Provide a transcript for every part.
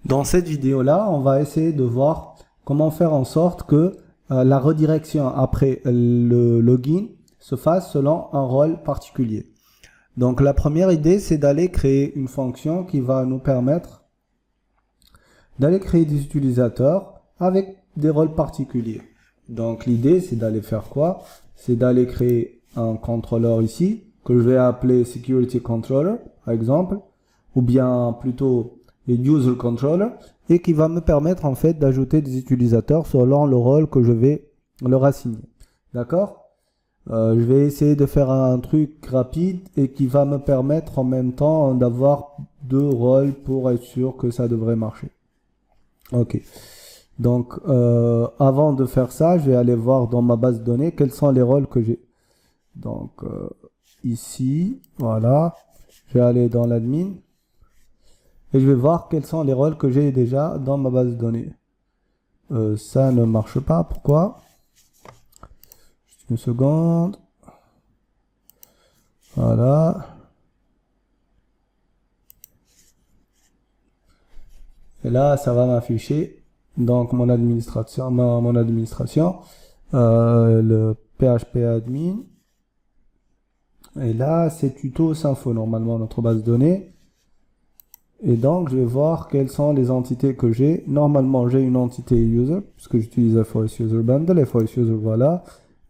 Dans cette vidéo-là, on va essayer de voir comment faire en sorte que la redirection après le login se fasse selon un rôle particulier. Donc la première idée, c'est d'aller créer une fonction qui va nous permettre d'aller créer des utilisateurs avec des rôles particuliers. Donc l'idée, c'est d'aller faire quoi? C'est d'aller créer un contrôleur ici, que je vais appeler Security Controller, par exemple, ou bien plutôt User Controller, et qui va me permettre en fait d'ajouter des utilisateurs selon le rôle que je vais leur assigner. D'accord? Je vais essayer de faire un truc rapide et qui va me permettre en même temps d'avoir deux rôles pour être sûr que ça devrait marcher. Ok. Donc, avant de faire ça, je vais aller voir dans ma base de données quels sont les rôles que j'ai. Donc, ici, voilà. Je vais aller dans l'admin et je vais voir quels sont les rôles que j'ai déjà dans ma base de données. Ça ne marche pas. Pourquoi? Juste une seconde. Voilà. Et là, ça va m'afficher donc mon administration, le PHP admin. Et là, c'est tuto Symfo, normalement, notre base de données. Et donc, je vais voir quelles sont les entités que j'ai. Normalement, j'ai une entité user, puisque j'utilise FOS User Bundle, FOS User, voilà.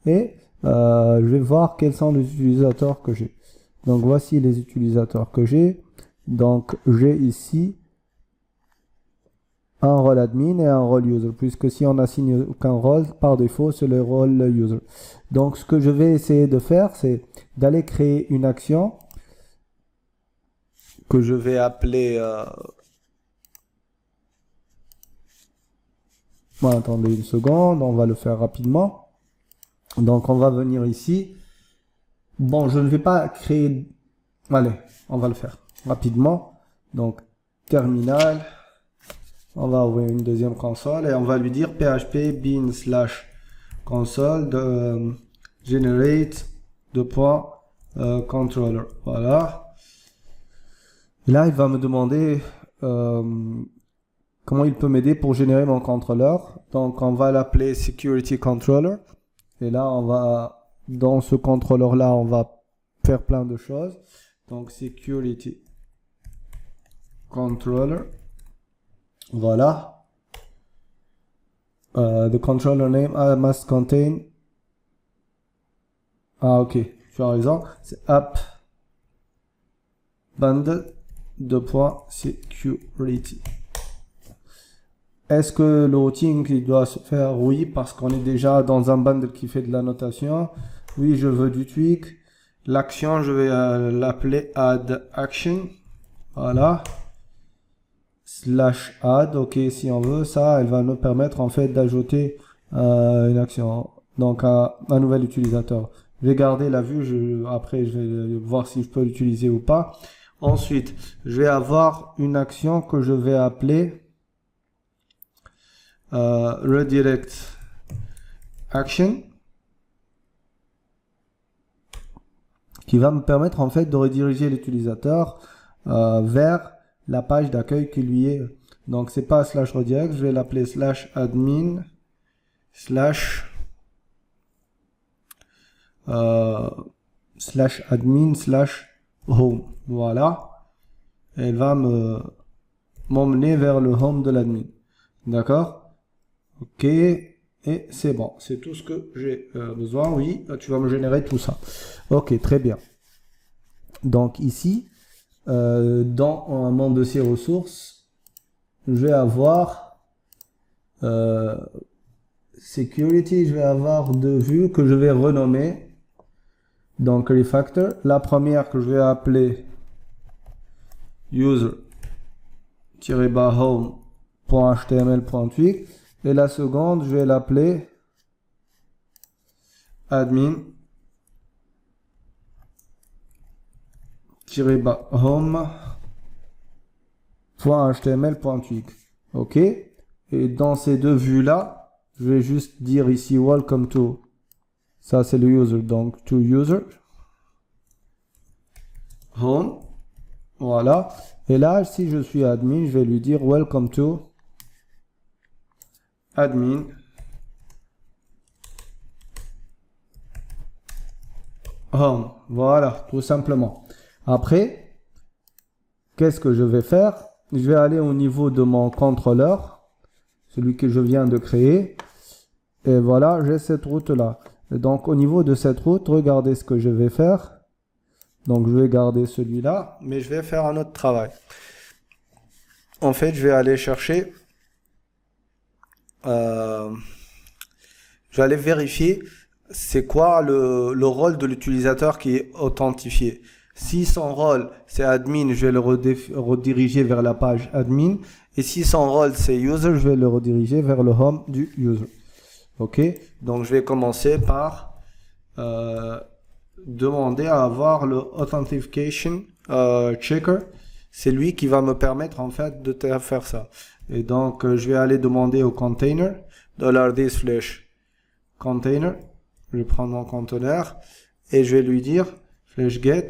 Et je vais voir quels sont les utilisateurs que j'ai. Donc, voici les utilisateurs que j'ai. Donc, j'ai ici un rôle admin et un rôle user, puisque si on assigne aucun rôle, par défaut, c'est le rôle user. Donc, ce que je vais essayer de faire, c'est d'aller créer une action que je vais appeler... Bon, attendez une seconde, on va le faire rapidement. Donc, on va venir ici. Bon, je ne vais pas créer... Allez, on va le faire rapidement. Donc, terminal... On va ouvrir une deuxième console et on va lui dire php bin / console de generate controller. Voilà. Et là, il va me demander comment il peut m'aider pour générer mon contrôleur. Donc, on va l'appeler security controller. Et là, on va, dans ce contrôleur-là, on va faire plein de choses. Donc, security controller. Voilà. The controller name must contain. Ah, ok. Tu as raison. C'est app bundle .security. Est-ce que le routing il doit se faire? Oui, parce qu'on est déjà dans un bundle qui fait de la notation. Oui, je veux du tweak. L'action, je vais l'appeler add action. Voilà. /add, ok, si on veut ça, elle va nous permettre en fait d'ajouter une action, donc un nouvel utilisateur. Je vais garder la vue, après je vais voir si je peux l'utiliser ou pas. Ensuite, je vais avoir une action que je vais appeler redirect action, qui va me permettre en fait de rediriger l'utilisateur vers la page d'accueil qui lui est. Donc c'est pas /redirect, je vais l'appeler /admin /home. Voilà. Elle va m'emmener vers le home de l'admin. D'accord? Ok. Et c'est bon. C'est tout ce que j'ai besoin. Oui, tu vas me générer tout ça. Ok, très bien. Donc ici, dans mon dossier ressources, je vais avoir security, je vais avoir deux vues que je vais renommer. Donc refactor, la première que je vais appeler user-home.html.tweak et la seconde je vais l'appeler admin-home.html.tweak. Ok. Et dans ces deux vues là, je vais juste dire ici welcome to. Ça c'est le user, donc to user home. Voilà. Et là, si je suis admin, je vais lui dire welcome to admin. Home. Voilà, tout simplement. Après, qu'est-ce que je vais faire? Je vais aller au niveau de mon contrôleur, celui que je viens de créer. Et voilà, j'ai cette route-là. Et donc, au niveau de cette route, regardez ce que je vais faire. Donc, je vais garder celui-là, mais je vais faire un autre travail. En fait, je vais aller chercher... je vais aller vérifier c'est quoi le rôle de l'utilisateur qui est authentifié. Si son rôle c'est admin, je vais le rediriger vers la page admin. Et si son rôle c'est user, je vais le rediriger vers le home du user. Ok, donc je vais commencer par demander à avoir le authentication checker. C'est lui qui va me permettre en fait de faire ça. Et donc je vais aller demander au container $this container. Je vais prendre mon conteneur et je vais lui dire flash get.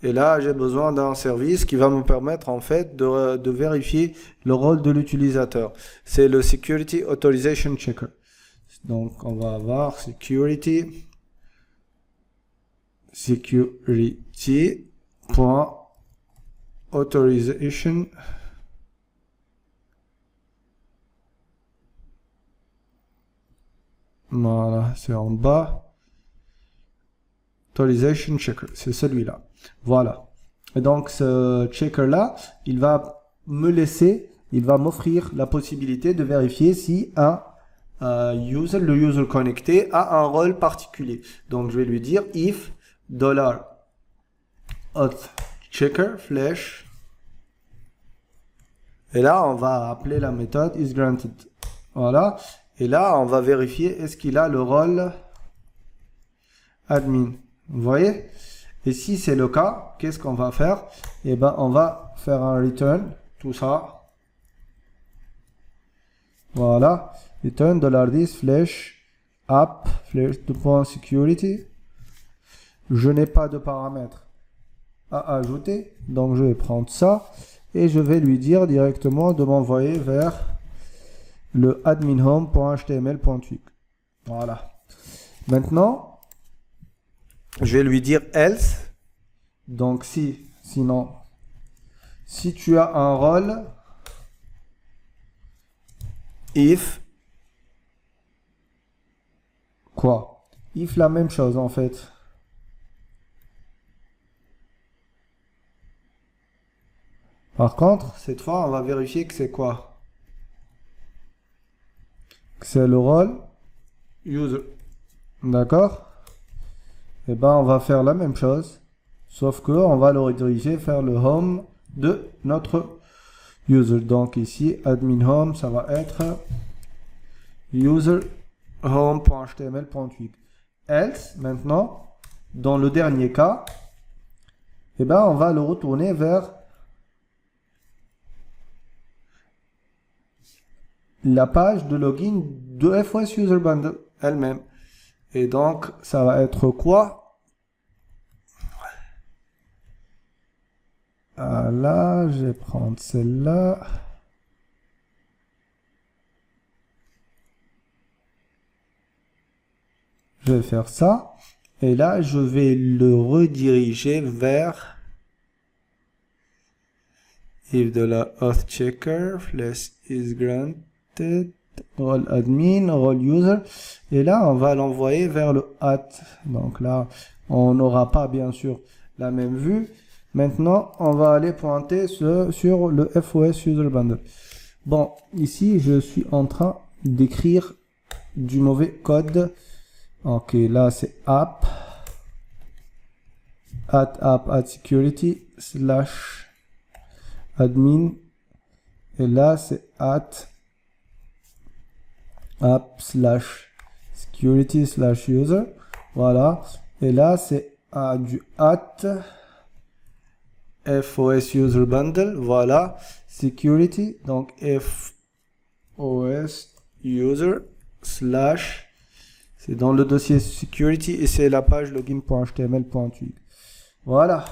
Et là, j'ai besoin d'un service qui va me permettre en fait de vérifier le rôle de l'utilisateur. C'est le Security Authorization Checker. Donc, on va avoir Security Authorization. Voilà, c'est en bas. Authorization Checker, c'est celui-là. Voilà. Et donc, ce checker-là, il va me laisser, il va m'offrir la possibilité de vérifier si le user connecté a un rôle particulier. Donc, je vais lui dire if $auth checker flash. Et là, on va appeler la méthode isGranted. Voilà. Et là, on va vérifier est-ce qu'il a le rôle admin. Vous voyez? Et si c'est le cas, qu'est-ce qu'on va faire? Eh ben, on va faire un return, tout ça. Voilà. Return $this flash app flash .security. Je n'ai pas de paramètres à ajouter. Donc, je vais prendre ça et je vais lui dire directement de m'envoyer vers le adminhome.html.twig. Voilà. Maintenant, je vais lui dire else. Donc, sinon, si tu as un rôle, if, quoi? If la même chose, en fait. Par contre, cette fois, on va vérifier que c'est quoi? Que c'est le rôle user. D'accord? Et ben, on va faire la même chose, sauf que on va le rediriger vers le home de notre user. Donc ici, admin home, ça va être user home.html.twig. Else, maintenant, dans le dernier cas, et ben, on va le retourner vers la page de login de FOS User Bundle elle-même. Et donc, ça va être quoi? Là, je vais prendre celle-là. Je vais faire ça. Et là, je vais le rediriger vers if $auth checker flash is granted role admin, role user. Et là, on va l'envoyer vers le at. Donc là, on n'aura pas bien sûr la même vue. Maintenant, on va aller pointer sur le FOS User Bundle. Bon, ici, je suis en train d'écrire du mauvais code. Ok, là, c'est app @security / admin. Et là, c'est @app / security / user. Voilà. Et là, c'est du FOS User Bundle. Voilà. Security. Donc, FOS User / c'est dans le dossier security et c'est la page login.html.twig. Voilà.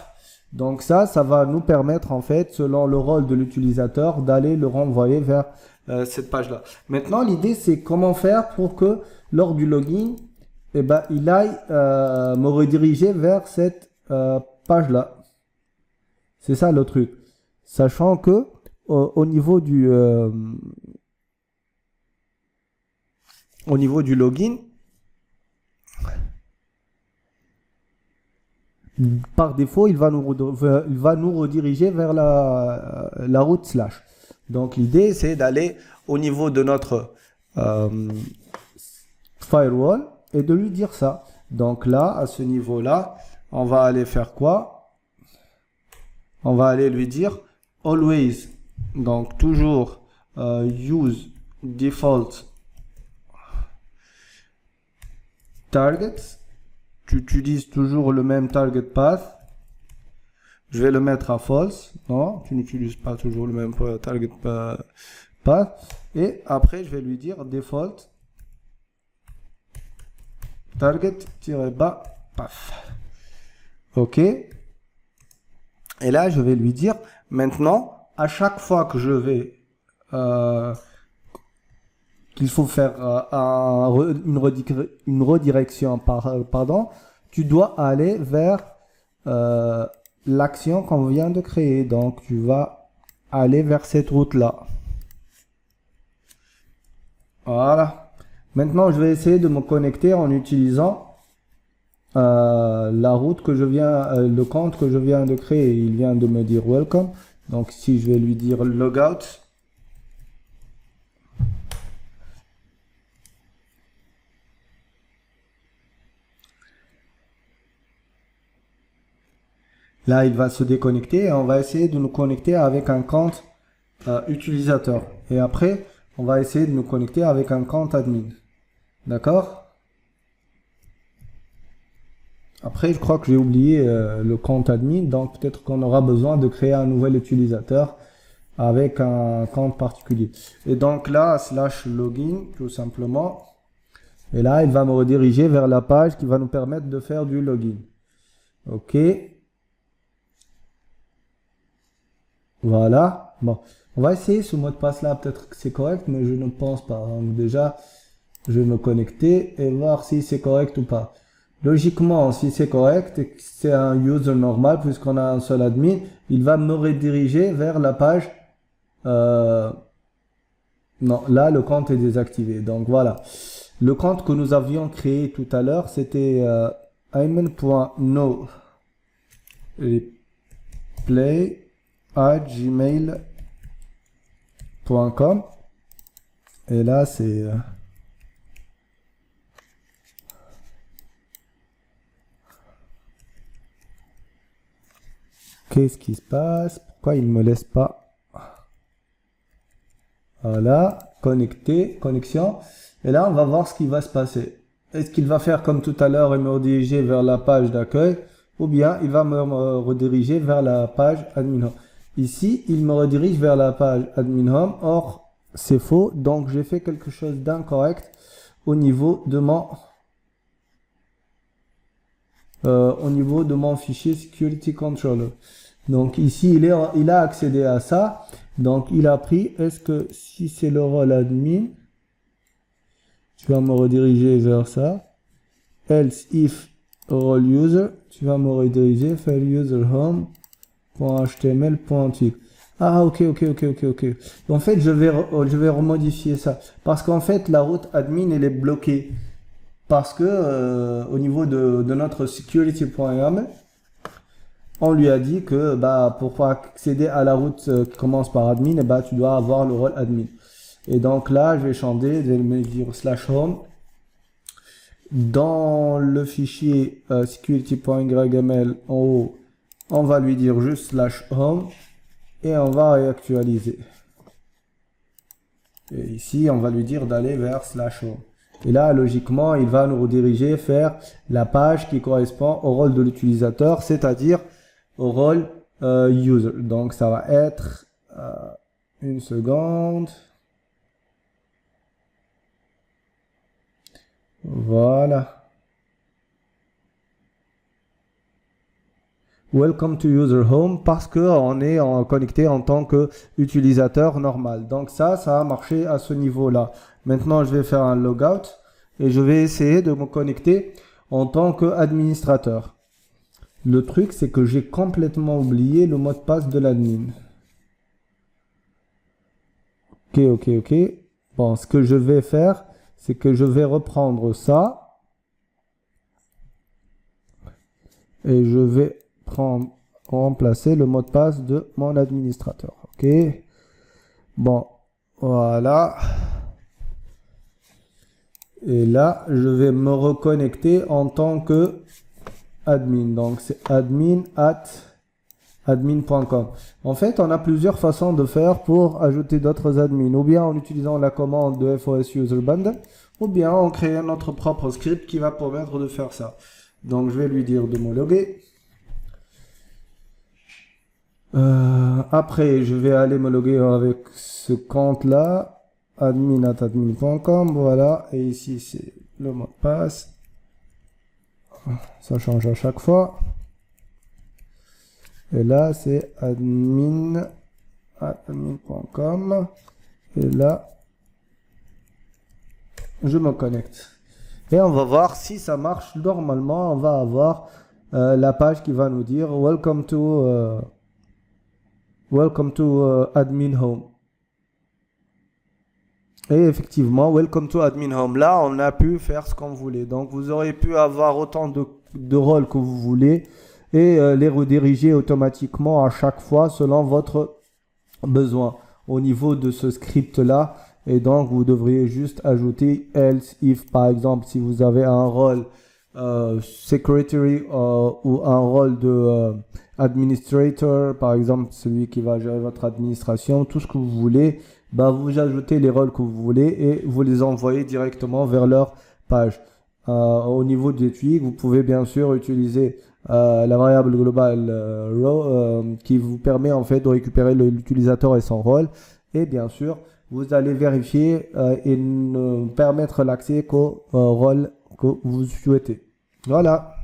Donc ça va nous permettre en fait, selon le rôle de l'utilisateur, d'aller le renvoyer vers cette page-là. Maintenant, l'idée c'est comment faire pour que lors du login, eh ben, il aille me rediriger vers cette page-là. C'est ça le truc. Sachant que au niveau du login, par défaut, il va nous rediriger vers la route slash. Donc l'idée, c'est d'aller au niveau de notre firewall et de lui dire ça. Donc là, à ce niveau-là, on va aller faire quoi? On va aller lui dire always, donc toujours use default targets. Tu utilises toujours le même target path. Je vais le mettre à false. Non, tu n'utilises pas toujours le même target path. Et après, je vais lui dire default target-bas path. OK. Et là, je vais lui dire maintenant, à chaque fois que je vais qu'il faut faire une redirection, pardon, tu dois aller vers l'action qu'on vient de créer. Donc, tu vas aller vers cette route-là. Voilà. Maintenant, je vais essayer de me connecter en utilisant la route que je viens, le compte que je viens de créer. Il vient de me dire welcome. Donc, si je vais lui dire logout. Là, il va se déconnecter et on va essayer de nous connecter avec un compte utilisateur. Et après, on va essayer de nous connecter avec un compte admin. D'accord? Après, je crois que j'ai oublié le compte admin. Donc, peut-être qu'on aura besoin de créer un nouvel utilisateur avec un compte particulier. Et donc là, slash login, tout simplement. Et là, il va me rediriger vers la page qui va nous permettre de faire du login. OK. Voilà. Bon, on va essayer ce mot de passe là. Peut-être que c'est correct, mais je ne pense pas. Donc déjà, je vais me connecter et voir si c'est correct ou pas. Logiquement, si c'est correct et que c'est un user normal, puisqu'on a un seul admin, il va me rediriger vers la page. Non, là, le compte est désactivé. Donc voilà. Le compte que nous avions créé tout à l'heure, c'était ayman.no replay@gmail.com. Et là, c'est qu'est-ce qui se passe? Pourquoi il ne me laisse pas? Voilà, connecté, connexion. Et là, on va voir ce qui va se passer. Est-ce qu'il va faire comme tout à l'heure et me rediriger vers la page d'accueil, ou bien il va me rediriger vers la page admin home. Ici, il me redirige vers la page admin home. Or, c'est faux. Donc, j'ai fait quelque chose d'incorrect au niveau de mon fichier security controller. Donc ici, il a accédé à ça. Donc il a pris, est-ce que si c'est le rôle admin, tu vas me rediriger vers ça. Else if role user, tu vas me rediriger vers user home.html.txt. Ah, ok. En fait, je vais remodifier ça. Parce qu'en fait, la route admin, elle est bloquée. Parce que au niveau de notre security.yaml, on lui a dit que pour pouvoir accéder à la route qui commence par admin, tu dois avoir le rôle admin. Et donc là, je vais changer, je vais me dire /home. Dans le fichier security.yml en haut, on va lui dire juste /home et on va réactualiser. Et ici, on va lui dire d'aller vers /home. Et là, logiquement, il va nous rediriger vers la page qui correspond au rôle de l'utilisateur, c'est-à-dire au rôle user. Donc, ça va être une seconde. Voilà. Welcome to user home parce qu'on est connecté en tant qu'utilisateur normal. Donc ça a marché à ce niveau-là. Maintenant, je vais faire un logout et je vais essayer de me connecter en tant qu'administrateur. Le truc, c'est que j'ai complètement oublié le mot de passe de l'admin. Ok. Bon, ce que je vais faire, c'est que je vais reprendre ça. Et je vais remplacer le mot de passe de mon administrateur. Ok. Bon, voilà. Et là, je vais me reconnecter en tant que admin. Donc, c'est admin@admin.com. En fait, on a plusieurs façons de faire pour ajouter d'autres admins. Ou bien en utilisant la commande de FOS User Bundle, ou bien en créant notre propre script qui va permettre de faire ça. Donc, je vais lui dire de me loguer. Après, je vais aller me loguer avec ce compte-là, admin@admin.com, voilà. Et ici, c'est le mot de passe. Ça change à chaque fois. Et là, c'est admin@admin.com. Et là, je me connecte. Et on va voir si ça marche. Normalement, on va avoir la page qui va nous dire Welcome to admin home. Et effectivement, Welcome to admin home. Là, on a pu faire ce qu'on voulait. Donc, vous aurez pu avoir autant de rôles que vous voulez et les rediriger automatiquement à chaque fois selon votre besoin au niveau de ce script-là. Et donc, vous devriez juste ajouter else if, par exemple, si vous avez un rôle secretary ou un rôle de administrator, par exemple, celui qui va gérer votre administration, tout ce que vous voulez, bah, vous ajoutez les rôles que vous voulez et vous les envoyez directement vers leur page. Au niveau des tweaks, vous pouvez bien sûr utiliser la variable globale row qui vous permet en fait de récupérer l'utilisateur et son rôle. Et bien sûr, vous allez vérifier et ne permettre l'accès qu'au rôle que vous souhaitez. Voilà.